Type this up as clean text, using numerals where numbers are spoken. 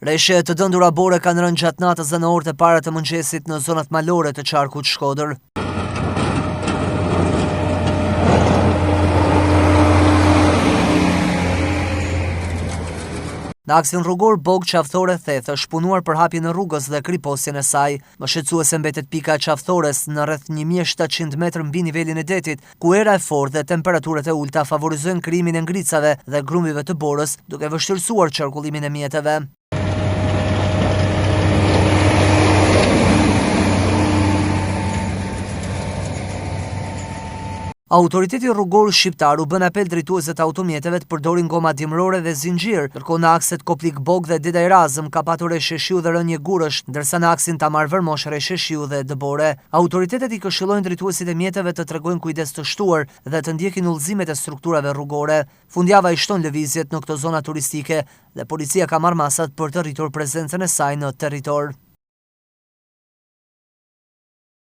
Reshje të dëndura bore kanë rënë gjatë natës dhe në orët e para të mëngjesit në zonat malore të qarkut Shkodër. Në aksin rrugor Bog Qaftore Theth është punuar për hapjen e rrugës dhe kriposjen e saj. Më shqetësuese mbetet pika e qaftores në rreth 1700 metrë mbi nivelin e detit, ku era e fortë dhe temperaturat e ulta favorizojnë krijimin e ngricave dhe grumive të borës, duke vështirësuar qarkullimin e mjeteve. Autoriteti rrugor shqiptar u bën apel drejtuesve të automjeteve të përdorin goma dimrore dhe zinxhir, ndërkohë në akset Koplik Bog dhe Dedaj Razëm ka patur reshje shiu dhe rënje gurësh, ndërsa në aksin Tamar Vërmosh reshje shiu dhe dëbore. Autoritetet i këshillojnë drejtuesit e mjeteve të tregojnë kujdes të shtuar dhe të ndjekin udhëzimet e strukturave rrugore. Fundjava i shton lëvizjet në këto zona turistike dhe policia ka marrë masat për të rritur prezencën e saj në territor.